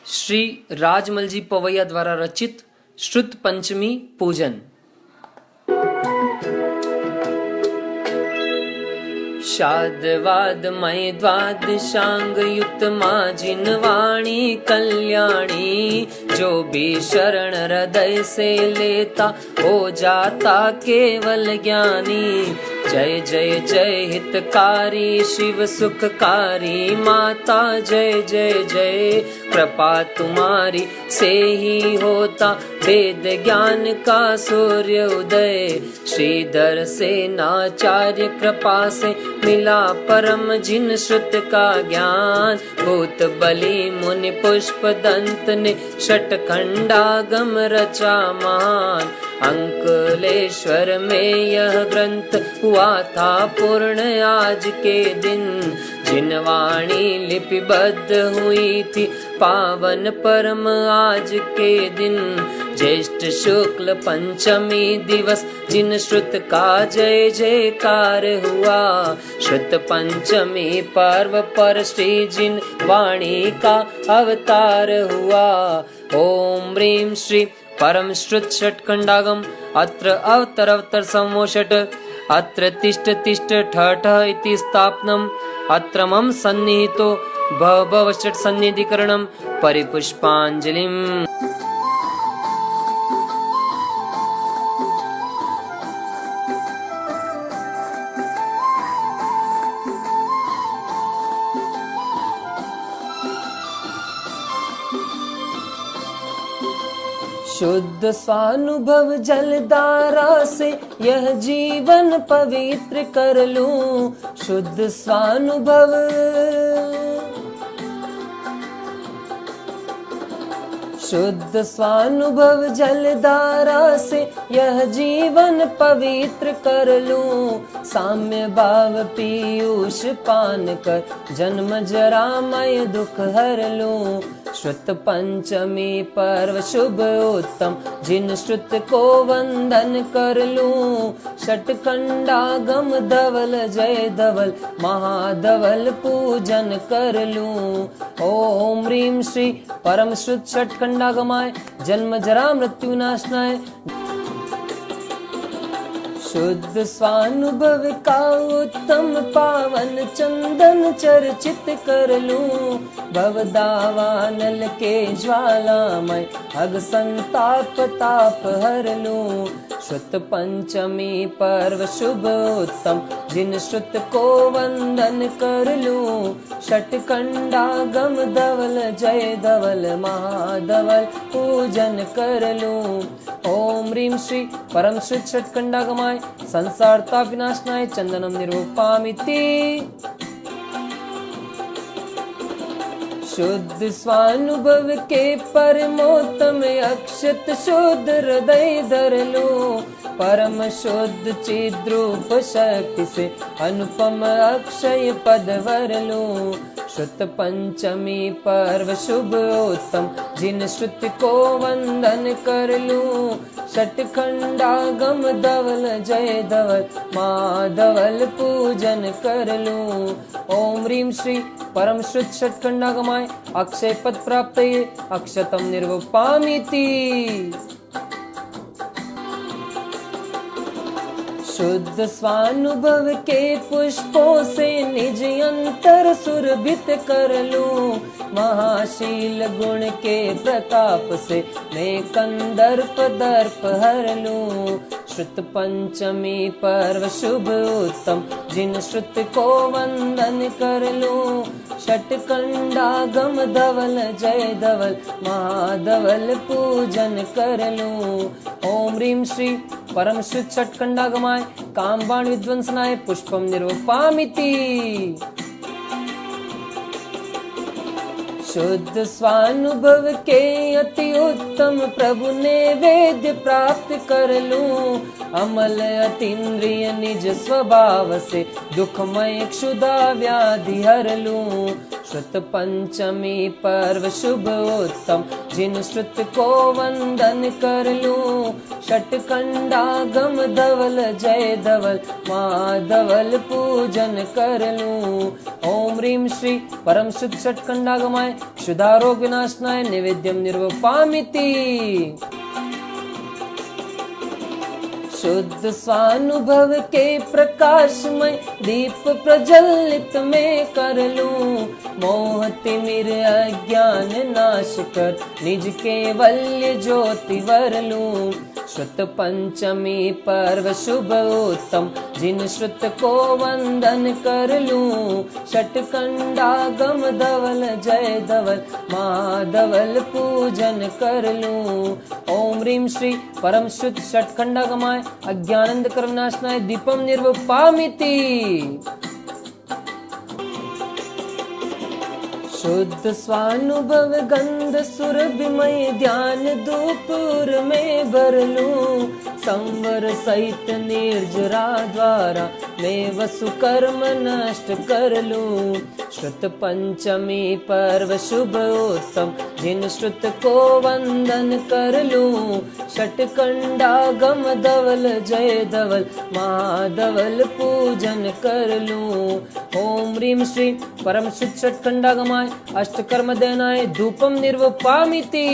श्री राजमल जी पवैया द्वारा रचित श्रुत पंचमी पूजन। शादवादमय द्वादशांग युक्त माँ जिनवाणी कल्याणी, जो भी शरण हृदय से लेता हो जाता केवल ज्ञानी। जय जय जय हितकारी शिव सुखकारी माता, जय जय जय कृपा तुम्हारी से ही होता वेद ज्ञान का सूर्य उदय। श्रीधर सेनाचार्य कृपा से मिला परम जिन श्रुत का ज्ञान। भूत बलि मुनि पुष्प दंत ने षटखंडागम रचा महान। अंकलेश्वर में यह ग्रंथ हुआ था पूर्ण आज के दिन। जिनवाणी लिपिबद्ध हुई थी पावन परम आज के दिन। ज्येष्ठ शुक्ल पंचमी दिवस जिन श्रुत का जय जयकार हुआ। श्रुत पंचमी पर्व पर श्री जिन वाणी का अवतार हुआ। ओम ह्रीं श्री परम श्रुत षट्खंडागम अत्र अवतर अवतर समोषट। अत्र तिष्ठ तिष्ठ ठठ इति स्थापनम्। अत्र मम सन्निहितो भव षट् सन्निधिकरणम् परिपुष्पाञ्जलिम्। शुद्ध स्वानुभव जलधारा से यह जीवन पवित्र कर लूं। शुद्ध स्वानुभव शुद्ध स्वानुभव जलधारा से यह जीवन पवित्र कर लूं। साम्य भाव पीयूष पान कर जन्म जरामय दुख हर लूं। श्रुत पंचमी पर्व शुभ उत्तम जिन श्रुत को वंदन कर लूं। षटखंडागम धवल जय धवल महाधवल पूजन कर लूं। ओम ह्रीं श्री परम श्रुत षटखंडागमाय जन्म जरा मृत्यु नाशनाय। शुद्ध स्वानुभव का उत्तम पावन चंदन चर्चित कर लूं। भवदावानल के ज्वालामय अग संताप ताप हर लूं। श्रुत पंचमी पर्व शुभ उत्तम जिन श्रुत को वंदन कर लूं। षटखंडागम धवल जय धवल महाधवल पूजन कर लूं। ओम ह्रीं श्री परम श्रुत षट्खंडागमाय संसार ताप विनाशनाय चंदनम निरूपामिति। शुद्ध स्वानुभव के परमोत्तम अक्षत शुद्ध हृदय धर लूं। परम शुद्ध चिद्रूप शक्ति से अनुपम अक्षय पद वर लूं। श्रुत पंचमी पर्व शुभ उत्तम जिन श्रुत को वंदन कर लूं। षटखंडागम धवल जय धवल माधवल पूजन कर लूं। ओम ह्रीं श्री परम श्रुत षट्खंडागमाय अक्षय पद प्राप्तये अक्षतम निर्वपामिति। शुद्ध स्वानुभव के पुष्पों से निज अंतर सुरभित कर लूं। महाशील गुण के प्रताप से मैं कंदर्प दर्प हर लूं। श्रुत पंचमी पर्व शुभ उत्तम जिन श्रुत को वंदन कर लूं। षटखंडागम धवल जय धवल महाधवल पूजन कर लूं। ओम ह्रीं श्री परम श्रुत षट्खंडागमाय कामबाण विध्वंसनाय पुष्पम निरूपामिति। शुद्ध स्वानुभव के अति उत्तम प्रभु ने वेद्य प्राप्त कर लूं। अमल अतीन्द्रिय निज स्वभाव से दुखमय क्षुधा व्याधि हर लूं। श्रुत पंचमी पर्व शुभ उत्तम, जिन श्रुत को वंदन कर लूं। षटखंडागम धवल जय धवल, महाधवल पूजन कर लूं। ओम ह्रीं श्री परम शुद्ध षटखंडागमाय शुद्धारोग विनाशनाय निवेद्यम निर्वपामिति। शुद्ध स्वानुभव के प्रकाशमय दीप प्रज्वलित में कर लूं। मोह तिमिर अज्ञान नाश कर निज केवल्य ज्योति वर लूं। श्रुत पंचमी पर्व शुभ उत्तम, जिन श्रुत को वंदन कर लूं। षटखंडागम धवल जय धवल, महाधवल पूजन कर लूं। ओम ह्रीं श्री परम शुद्ध षटखंडागमाय अज्ञानंद कर्मनाशनाय दीपम निर्वपामिति। शुद्ध स्वानुभव गंध सुरभिमय ध्यान धूपुर में भर लूं। संवर सहित निर्जरा द्वारा मैं वसु कर्म नष्ट कर लूं। श्रुत पंचमी पर्व शुभ उत्तम, जिन श्रुत को वंदन कर लूं। षटखंडागम धवल जय धवल, महाधवल पूजन कर लूं। ओम ह्रीं श्री परम शुद्ध षटखंडागमाय अष्टकर्म देनाय धूपम निर्वपामिति।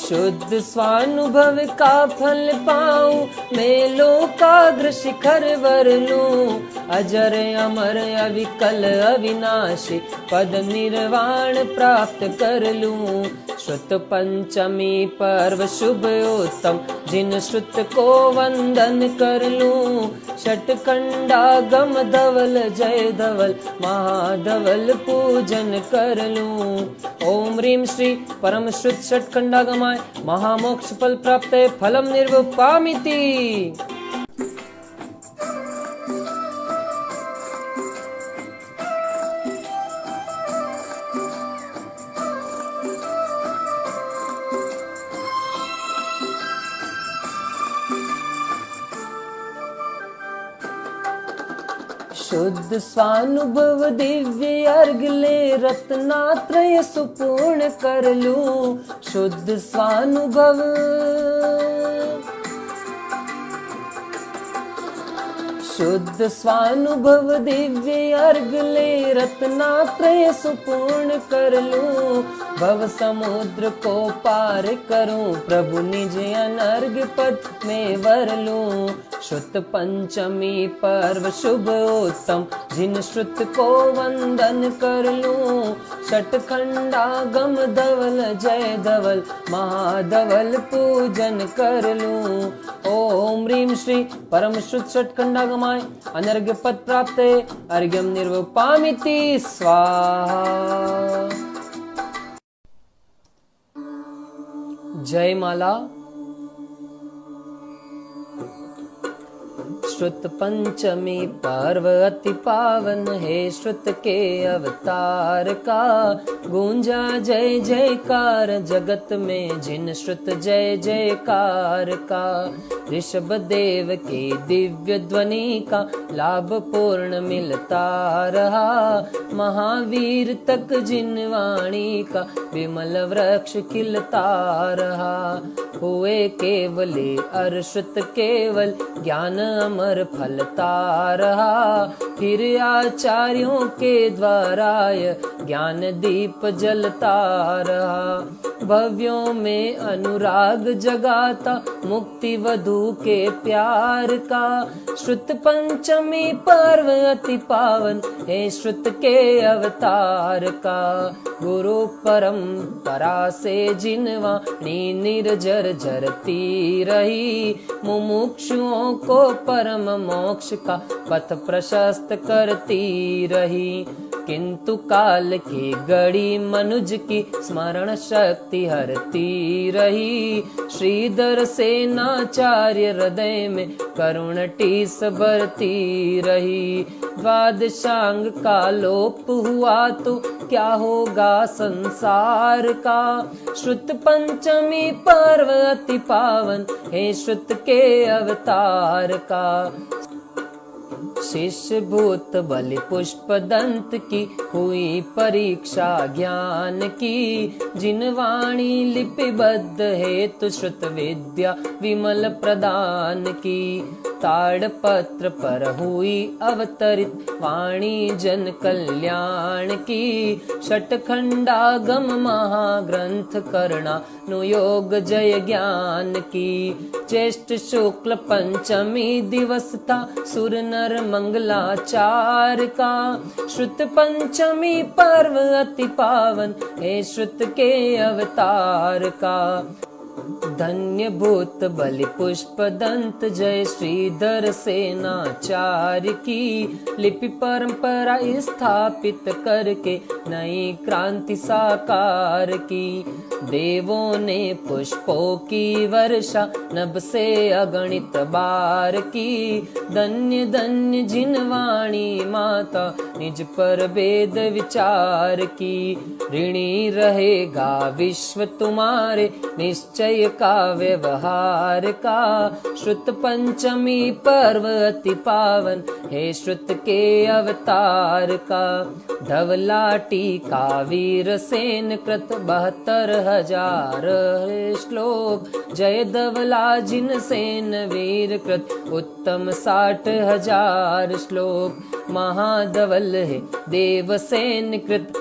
शुद्ध स्वानुभव का फल पाऊं मैं लोकाग्र शिखर वर लूं। अजर अमर अविकल अविनाशी पद निर्वाण प्राप्त कर लूं। श्रुत पंचमी पर्व शुभ उत्तम, जिन श्रुत को वंदन कर लूं। षटखंडागम धवल जय धवल, महाधवल पूजन कर लूं। ओम ह्रीं श्री परम शुद्ध षटखंडागमाय महामोक्ष फल प्राप्त फलम निर्वपामिति। शुद्ध स्वानुभव दिव्य अर्घ ले रत्नात्रय सुपूर्ण कर लूं। शुद्ध स्वानुभव शुद्ध स्वानुभव दिव्य अर्घ ले रत्नात्रय सुपूर्ण कर लूं। भव समुद्र को पार करूं, प्रभु निज अनर्घ पद में वर लूं। श्रुत पंचमी पर्व शुभ उत्तम, जिन श्रुत को वंदन कर लूं। षटखंडागम धवल जय धवल, महाधवल पूजन कर लूं। ओम ह्रीं श्री परम शुद्ध षटखंडागमाय अनर्घ्य पद प्राप्त अर्घ्यम निर्वपामिति। स्वाहा। जय माला। श्रुत पंचमी पर्व अति पावन है, श्रुत के अवतार का गूंजा जय जयकार जगत में, जिन श्रुत जय जयकार का। ऋषभ देव के दिव्य ध्वनि का लाभ पूर्ण मिलता रहा, महावीर तक जिन वाणी का विमल वृक्ष खिलता रहा। हुए केवले अरश्रुत केवल ज्ञान अमर फलता रहा, फिर आचार्यों के द्वारा ज्ञान दीप जलता रहा। भव्यों में अनुराग जगाता मुक्ति वधु के प्यार का, श्रुत पंचमी पर्व अति पावन है श्रुत के अवतार का। गुरु परंपरा से जिन वाणी निर्जर झरती रही, मुमुक्षुओं को परम मोक्ष का पथ प्रशस्त करती रही। किंतु काल की घड़ी मनुज की स्मरण शक्ति हरती रही, श्रीधर सेनाचार्य हृदय में करुण टीस भरती रही। द्वादशांग का लोप हुआ तो क्या होगा संसार का, श्रुत पंचमी पर्व अति पावन है श्रुत के अवतार का। शिष्य भूत बलि पुष्प दंत की हुई परीक्षा ज्ञान की। जिन वाणी लिपिबद्ध हेतु श्रुत विद्या विमल प्रदान की। ताड़पत्र पर हुई अवतरित वाणी जन कल्याण की। षटखंडागम महाग्रंथ करणानुयोग जय ज्ञान की। ज्येष्ठ शुक्ल पंचमी दिवस था सुर नर मंगलाचार का। श्रुत पंचमी पर्व अति पावन है श्रुत के अवतार का। धन्य भूत बलि पुष्प दंत जय श्रीधर सेनाचार्य की। लिपि परंपरा स्थापित करके नई क्रांति साकार की। देवों ने पुष्पों की वर्षा नभ से अगणित बार की। धन्य धन्य जिन वाणी माता निज पर वेद विचार की। ऋणी रहेगा विश्व तुम्हारे निश्चय का व्यवहार का। श्रुत पंचमी पर्व अति पावन है श्रुत के अवतार का। धवला टीका वीर सेन कृत 72,000 श्लोक। जय धवला जिन सेन वीर कृत उत्तम 60,000 श्लोक। महाधवल है देवसेन कृत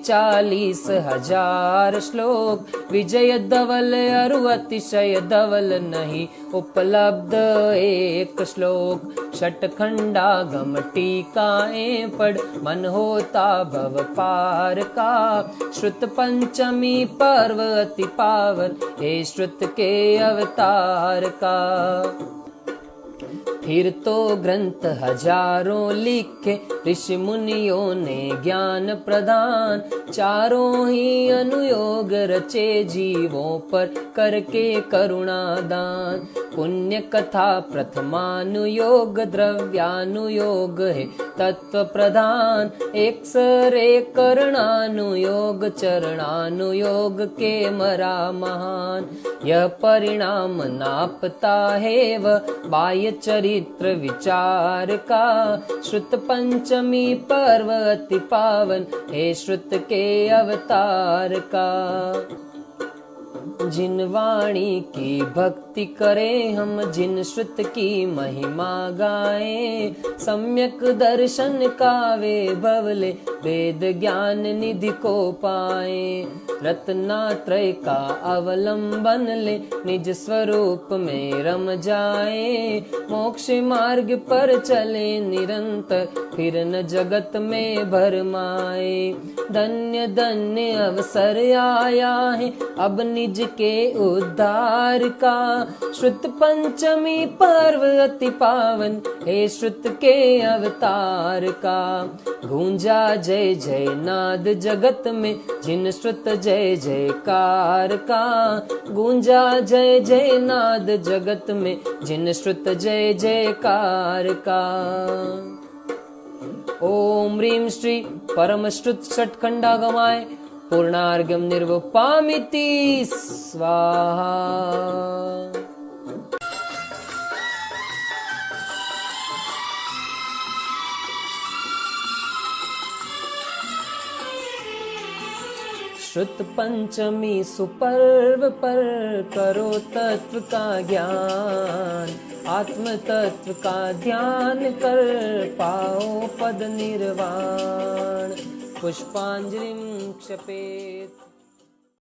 40,000 श्लोक। विजय धवल अरु अतिशय धवल नहीं उपलब्ध एक श्लोक। षटखंडागम टीकाएं पढ़ मन होता भव पार का। श्रुत पंचमी पर्व अति पावन हे श्रुत के अवतार का। फिर तो ग्रंथ हजारों लिखे ऋषि मुनियों ने ज्ञान प्रदान। चारों ही अनुयोग रचे जीवों पर करके करुणा दान। पुण्य कथा प्रथमानुयोग द्रव्यानुयोग है तत्व प्रधान। एक सरे करणानुयोग चरणानुयोग के मरा महान। यह परिणाम नापता है वह बाह्य चरित्र विचार का। श्रुत पंचमी पर्व अति पावन हे श्रुत के अवतार का। जिन वाणी की भक्ति करें हम जिन श्रुत की महिमा गाएं। सम्यक दर्शन का वे भवले वेद ज्ञान निधि को पाए। रत्नात्रय का अवलंबन ले निज स्वरूप में रम जाए। मोक्ष मार्ग पर चले निरंतर फिर न जगत में भरमाए। धन्य धन्य अवसर आया है अब निज के उद्धार का। श्रुत पंचमी पर्व अति पावन हे श्रुत के अवतार का। गूंजा जय जय नाद जगत में जिन श्रुत जय जयकार का। गूंजा जय जय नाद जगत में जिन श्रुत जय जयकार का। ओम ह्रीं श्री परम श्रुत षटखंडागमाय पूर्णार्घ्यं निर्वपामिति स्वाहा। श्रुत पंचमी सुपर्व पर करो तत्व का ज्ञान। आत्म तत्व का ध्यान कर पाओ पद निर्वाण। पुष्पांजलिं क्षपेत्।